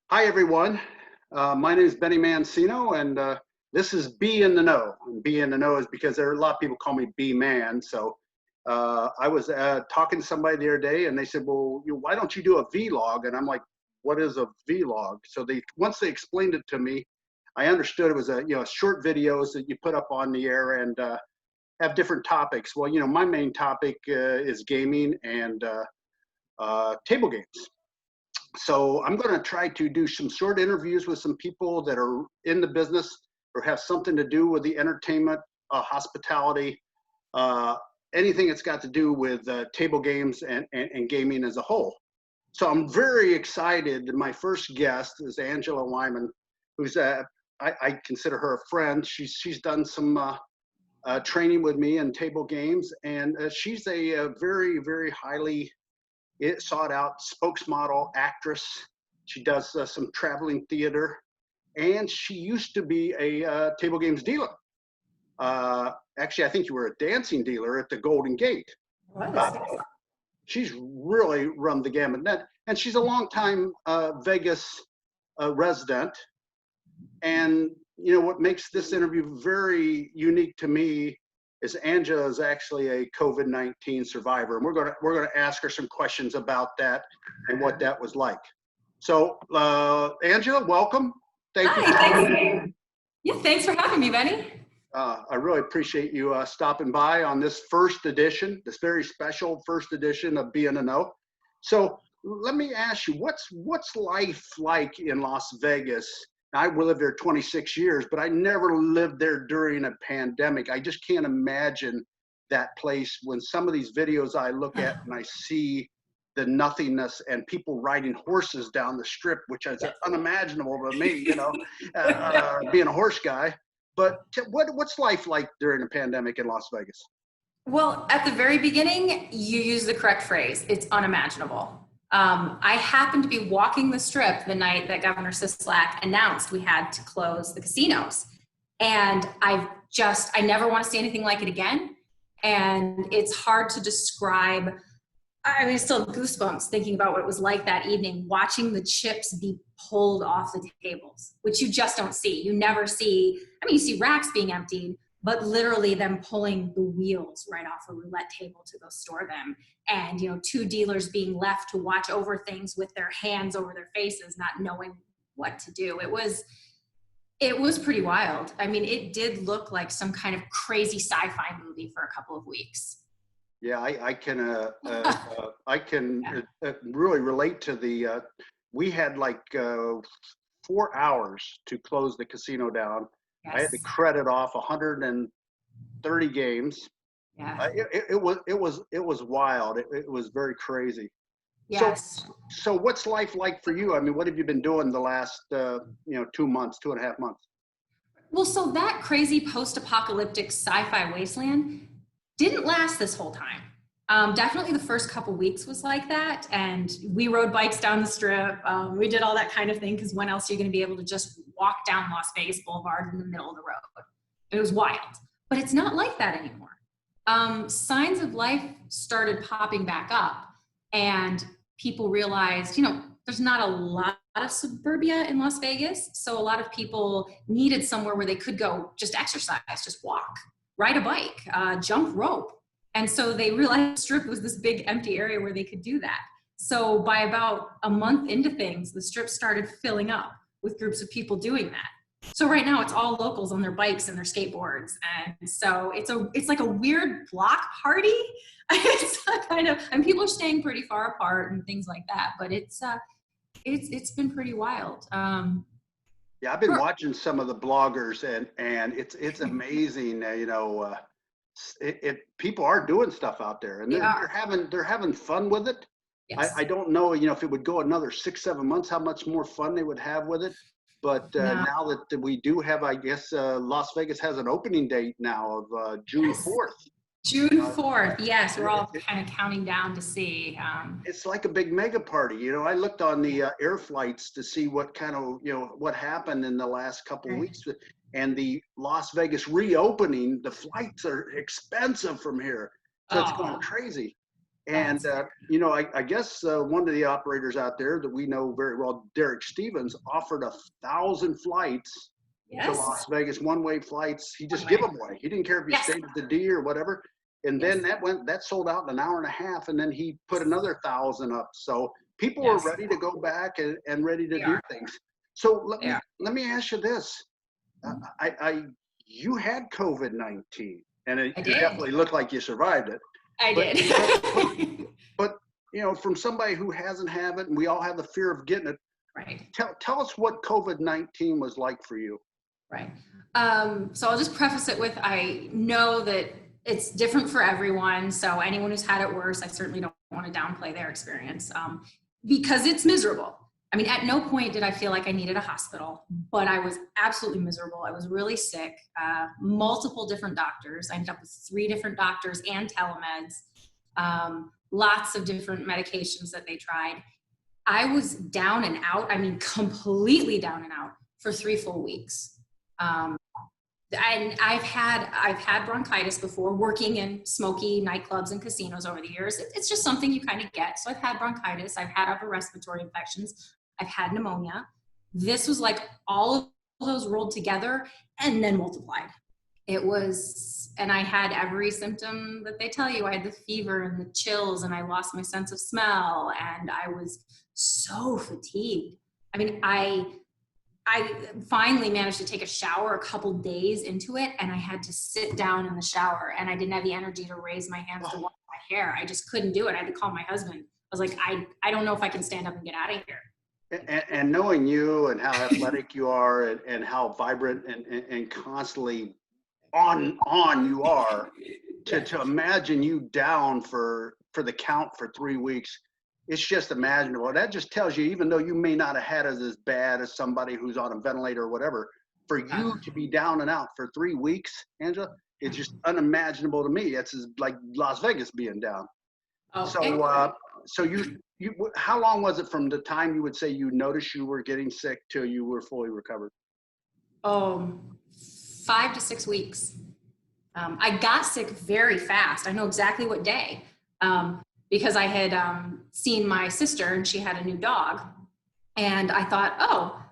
Hi, everyone. My name is Benny Mancino, and this is B in the Know. And B in the Know is because there are a lot of people call me B Man. So I was talking to somebody the other day, and they said, "Well, why don't you do a vlog?" And I'm like, "What is a vlog?" So once they explained it to me, I understood it was short videos that you put up on the air and have different topics. Well, my main topic is gaming and table games. So I'm going to try to do some short interviews with some people that are in the business or have something to do with the entertainment, hospitality, uh, anything that's got to do with table games and gaming as a whole. So I'm very excited. My first guest is Angela Wyman, who's I consider her a friend. She's done some training with me in table games, and she's a very, very highly sought out spokesmodel actress. She does some traveling theater, and she used to be a table games dealer. Actually, I think you were a dancing dealer at the Golden Gate. She's really run the gamut, and she's a longtime Vegas resident. And what makes this interview very unique to me is Angela is actually a COVID-19 survivor, and we're gonna ask her some questions about that and what that was like. So, Angela, welcome. Thank you. Thanks. Yeah, thanks for having me, Benny. I really appreciate you stopping by on this first edition, this very special first edition of Be in the Know. So let me ask you, what's life like in Las Vegas? I lived there 26 years, but I never lived there during a pandemic. I just can't imagine that place when some of these videos I look at and I see the nothingness and people riding horses down the strip, which is unimaginable to me, being a horse guy. But what's life like during a pandemic in Las Vegas? Well, at the very beginning, you used the correct phrase. It's unimaginable. I happened to be walking the strip the night that Governor Sisolak announced we had to close the casinos. And I never want to see anything like it again. And it's hard to describe. I mean, still goosebumps thinking about what it was like that evening, watching the chips be pulled off the tables, which you just don't see. You never see, you see racks being emptied, but literally them pulling the wheels right off a roulette table to go store them. And, two dealers being left to watch over things with their hands over their faces, not knowing what to do. It was pretty wild. I mean, it did look like some kind of crazy sci-fi movie for a couple of weeks. Yeah, I can really relate to the. We had like 4 hours to close the casino down. Yes. I had to credit off 130 games. Yeah. It was wild. It was very crazy. Yes. So what's life like for you? I mean, what have you been doing the last 2 months, 2.5 months? Well, so that crazy post-apocalyptic sci-fi wasteland didn't last this whole time. Definitely the first couple weeks was like that. And we rode bikes down the strip. We did all that kind of thing because when else are you going to be able to just walk down Las Vegas Boulevard in the middle of the road? It was wild. But it's not like that anymore. Signs of life started popping back up. And people realized, there's not a lot of suburbia in Las Vegas. So a lot of people needed somewhere where they could go just exercise, just walk, ride a bike, jump rope. And so they realized the strip was this big empty area where they could do that. So by about a month into things, the strip started filling up with groups of people doing that. So right now it's all locals on their bikes and their skateboards. And so it's like a weird block party. It's and people are staying pretty far apart and things like that, but it's been pretty wild. Yeah, I've been watching some of the bloggers and it's amazing, people are doing stuff out there and they're having fun with it. Yes. I don't know, if it would go another 6-7 months, how much more fun they would have with it. But now that we do have, I guess, Las Vegas has an opening date now of June 4th. June 4th, yes. We're all kind of counting down to see. It's like a big mega party. I looked on the air flights to see what kind of, what happened in the last couple of weeks. And the Las Vegas reopening, the flights are expensive from here. So it's going crazy. And, you know, I guess one of the operators out there that we know very well, Derek Stevens, offered 1,000 flights to Yes. Las Vegas, one-way flights. He just One give way. them away. He didn't care if you Yes. stayed at the D or whatever. And Yes. then that sold out in an hour and a half. And then he put another 1,000 up. So people were Yes. ready to go back and ready to They do are. things. So They are. let me ask you this. You had COVID-19 and I you did. definitely looked like you survived it. I But, did. but you know, from somebody who hasn't had it, and we all have the fear of getting it. Right. Tell us what COVID-19 was like for you. Right. So I'll just preface it with, I know that it's different for everyone. So anyone who's had it worse, I certainly don't want to downplay their experience, because it's miserable. I mean, at no point did I feel like I needed a hospital, but I was absolutely miserable. I was really sick, multiple different doctors. I ended up with 3 different doctors and telemeds, lots of different medications that they tried. I was down and out. I mean, completely down and out for 3 full weeks. And I've had bronchitis before, working in smoky nightclubs and casinos over the years. It's just something you kind of get. So I've had bronchitis. I've had upper respiratory infections. I've had pneumonia. This was like all of those rolled together and then multiplied. It was, and I had every symptom that they tell you. I had the fever and the chills, and I lost my sense of smell, and I was so fatigued. I mean, I finally managed to take a shower a couple days into it, and I had to sit down in the shower, and I didn't have the energy to raise my hands to wash my hair. I just couldn't do it. I had to call my husband. I was like, I don't know if I can stand up and get out of here. And knowing you and how athletic you are and how vibrant and constantly on you are, to imagine you down for the count for 3 weeks, it's just imaginable. That just tells you, even though you may not have had it as bad as somebody who's on a ventilator or whatever, for you to be down and out for 3 weeks, Angela, it's just unimaginable to me. It's like Las Vegas being down. Oh, So you how long was it from the time you would say you noticed you were getting sick till you were fully recovered? 5 to 6 weeks. I got sick very fast. I know exactly what day, because I had seen my sister, and she had a new dog, and I thought, oh,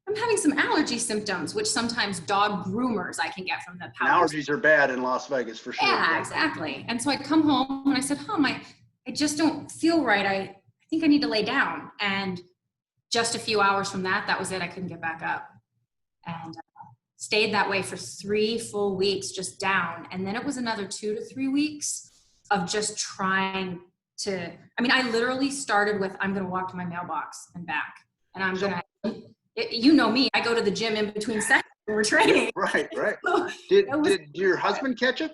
I'm having some allergy symptoms, which sometimes dog groomers I can get from the powders. Allergies are bad in Las Vegas for sure. Yeah, exactly. And so I'd come home and I said, I just don't feel right. I think I need to lay down. And just a few hours from that was it. I couldn't get back up, and stayed that way for 3 full weeks, just down. And then it was another 2 to 3 weeks of just trying to, I mean, I literally started with, I'm going to walk to my mailbox and back. And I'm going to, you know me, I go to the gym in between sessions when we're training. Right. So Did your husband catch it?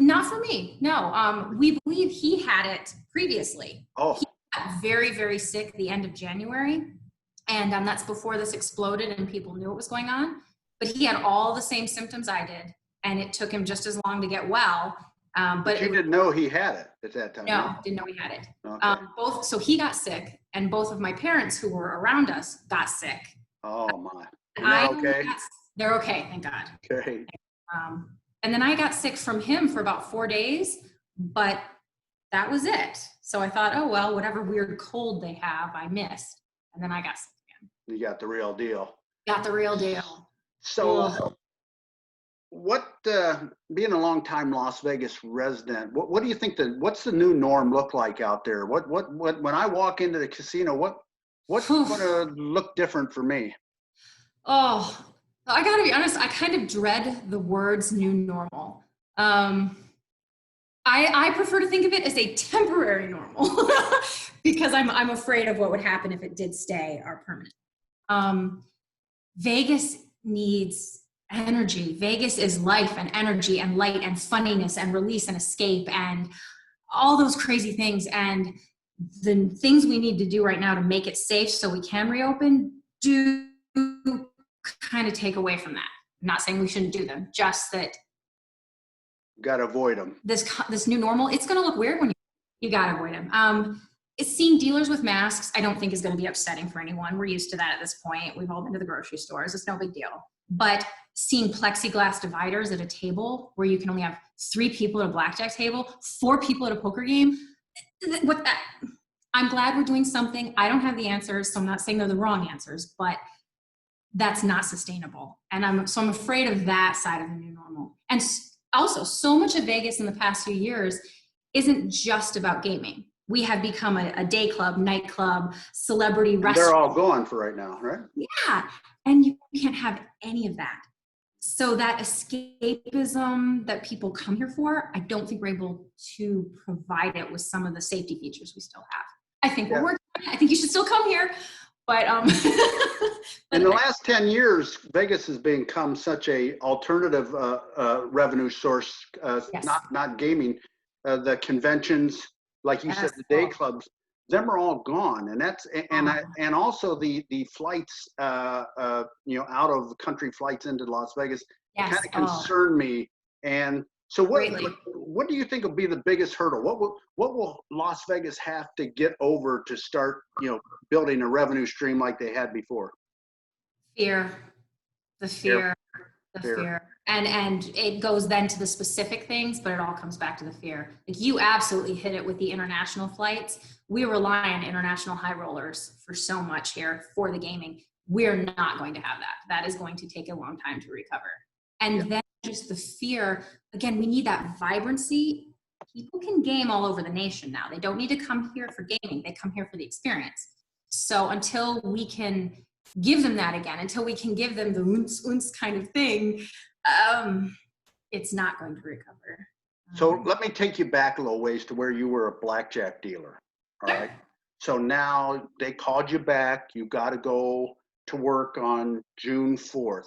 Not for me, no. We believe he had it previously. Oh. He got very, very sick the end of January. And that's before this exploded and people knew what was going on. But he had all the same symptoms I did. And it took him just as long to get well. But you didn't know he had it at that time? No, right? didn't know he had it. Okay. So he got sick, and both of my parents who were around us got sick. Oh my. And they're okay? They're okay, thank God. Okay. And then I got sick from him for about 4 days, but that was it. So I thought, oh, well, whatever weird cold they have, I missed. And then I got sick again. You got the real deal. Got the real deal. So being a longtime Las Vegas resident, what do you think what's the new norm look like out there? What when I walk into the casino, what's going to look different for me? Oh, I gotta be honest, I kind of dread the words new normal. I prefer to think of it as a temporary normal because I'm afraid of what would happen if it did stay our permanent. Vegas needs energy. Vegas is life and energy and light and funniness and release and escape and all those crazy things. And the things we need to do right now to make it safe so we can reopen do kind of take away from that. I'm not saying we shouldn't do them, just that got to avoid them. This new normal, it's going to look weird when you got to avoid them. It's seeing dealers with masks, I don't think is going to be upsetting for anyone. We're used to that at this point. We've all been to the grocery stores. It's no big deal. But seeing plexiglass dividers at a table where you can only have 3 people at a blackjack table, 4 people at a poker game, what that, I'm glad we're doing something. I don't have the answers, so I'm not saying they're the wrong answers, but that's not sustainable. And I'm afraid of that side of the new normal. And also, so much of Vegas in the past few years isn't just about gaming. We have become a day club, nightclub, celebrity And restaurant. they're all gone for right now, right? Yeah, and you can't have any of that. So that escapism that people come here for, I don't think we're able to provide it with some of the safety features we still have. I think we're working on it. I think you should still come here, but in the last 10 years, Vegas has become such a alternative revenue source, yes. not gaming. The conventions, like you said, the day clubs, them are all gone, and that's and also the flights, out of country flights into Las Vegas kind of concern me. And so, what do you think will be the biggest hurdle? What will Las Vegas have to get over to start, building a revenue stream like they had before? Fear, the fear. And it goes then to the specific things, but it all comes back to the fear. Like, you absolutely hit it with the international flights. We rely on international high rollers for so much here for the gaming. We're not going to have that. That is going to take a long time to recover. And then just the fear, again, we need that vibrancy. People can game all over the nation now. They don't need to come here for gaming. They come here for the experience. So until we can give them that again, until we can give them the oons kind of thing, it's not going to recover. So let me take you back a little ways to where you were a blackjack dealer. All right. So now they called you back. You got to go to work on June 4th.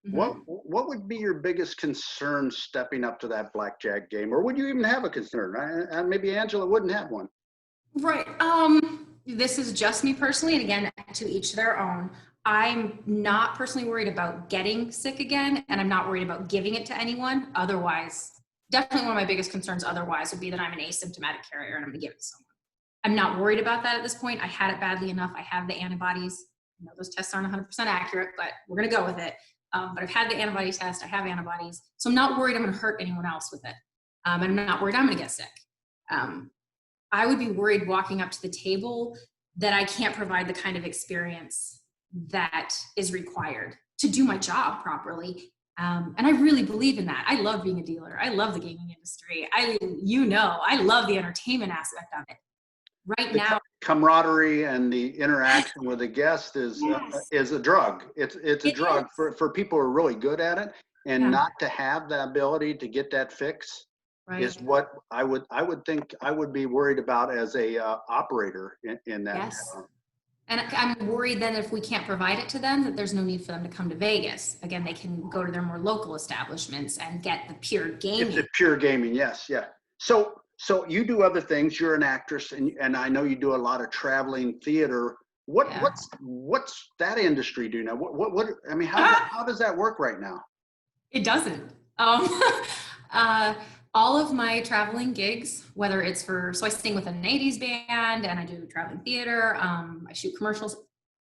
Mm-hmm. What would be your biggest concern stepping up to that blackjack game? Or would you even have a concern? Maybe Angela wouldn't have one. Right. This is just me personally, and again, to each their own. I'm not personally worried about getting sick again, and I'm not worried about giving it to anyone. Otherwise, definitely one of my biggest concerns otherwise would be that I'm an asymptomatic carrier and I'm going to give it to someone. I'm not worried about that at this point. I had it badly enough. I have the antibodies. Those tests aren't 100% accurate, but we're going to go with it. But I've had the antibody test. I have antibodies. So I'm not worried I'm going to hurt anyone else with it. And I'm not worried I'm going to get sick. I would be worried walking up to the table that I can't provide the kind of experience that is required to do my job properly. And I really believe in that. I love being a dealer. I love the gaming industry. I love the entertainment aspect of it. Right now, camaraderie and the interaction with the guest is a drug. It's a drug for people who are really good at it, and not to have the ability to get that fix is what I would think I would be worried about as a operator in that. Yes. And I'm worried that if we can't provide it to them, that there's no need for them to come to Vegas. Again, they can go to their more local establishments and get the pure gaming. It's the pure gaming, yes, yeah. So you do other things. You're an actress, and I know you do a lot of traveling theater. What's that industry do now? What I mean, how does that work right now? It doesn't. All of my traveling gigs, whether it's so I sing with an 80s band and I do traveling theater, I shoot commercials,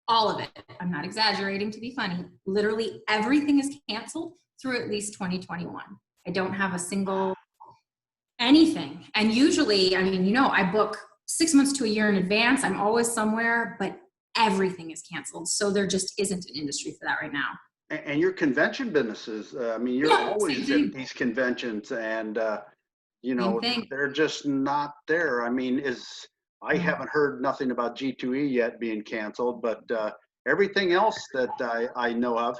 all of it. I'm not exaggerating to be funny. Literally everything is canceled through at least 2021. I don't have a single anything. And usually, I book 6 months to a year in advance. I'm always somewhere, but everything is canceled. So there just isn't an industry for that right now. And your convention businesses, you're always at these conventions, and they're just not there. I haven't heard nothing about G2E yet being canceled, but everything else that I know of.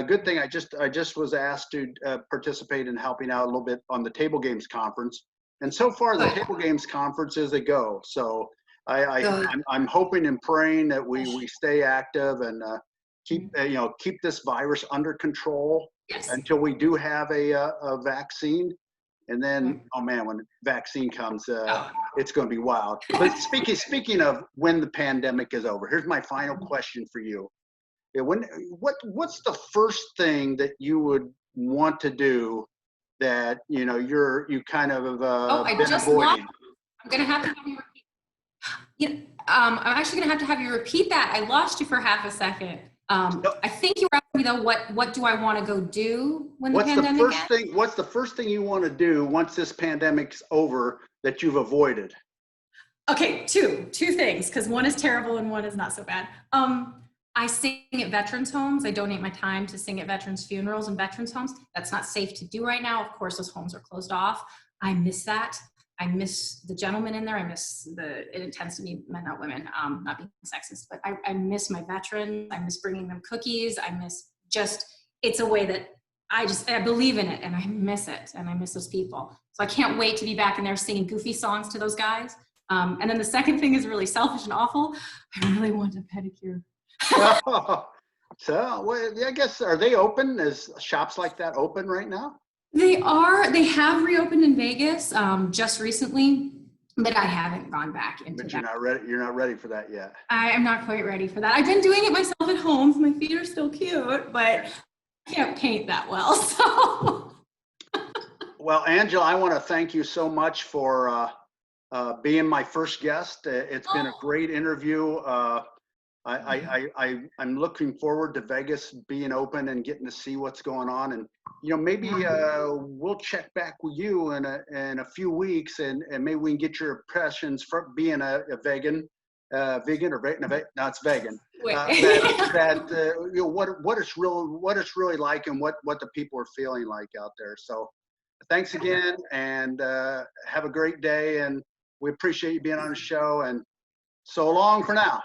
Good thing I just was asked to participate in helping out a little bit on the Table Games Conference, and so far the Table Games Conference is a go. So I'm hoping and praying that we stay active and keep this virus under control until we do have a vaccine. And then, oh man, when the vaccine comes, it's going to be wild. But speaking of when the pandemic is over, here's my final question for you. What's the first thing that you would want to do that you kind of I just avoiding? I'm going to have to have you repeat. I'm actually going to have you repeat that. I lost you for half a second. I think you were asking me though, what do I want to go do when the pandemic ends? What's the first thing you want to do once this pandemic's over that you've avoided? Okay, two things, because one is terrible and one is not so bad. I sing at veterans homes. I donate my time to sing at veterans funerals and veterans homes. That's not safe to do right now. Of course, those homes are closed off. I miss that. I miss the gentlemen in there. I miss it tends to be men, not women, not being sexist, but I miss my veterans. I miss bringing them cookies. I miss it's a way that I believe in it and I miss it. And I miss those people. So I can't wait to be back in there singing goofy songs to those guys. And then the second thing is really selfish and awful. I really want a pedicure. So, well, I guess, are they open? Is shops like that open right now? They are. They have reopened in Vegas just recently, but I haven't gone back into But that. you're not ready for that yet. I am not quite ready for that. I've been doing it myself at home. My feet are still cute, but I can't paint that well. So. Well, Angela, I want to thank you so much for being my first guest. It's been a great interview. I'm looking forward to Vegas being open and getting to see what's going on. And, maybe we'll check back with you in a few weeks and maybe we can get your impressions from being a vegan, vegan or vegan, no, it's vegan. What it's really like and what the people are feeling like out there. So thanks again and have a great day. And we appreciate you being on the show and so long for now.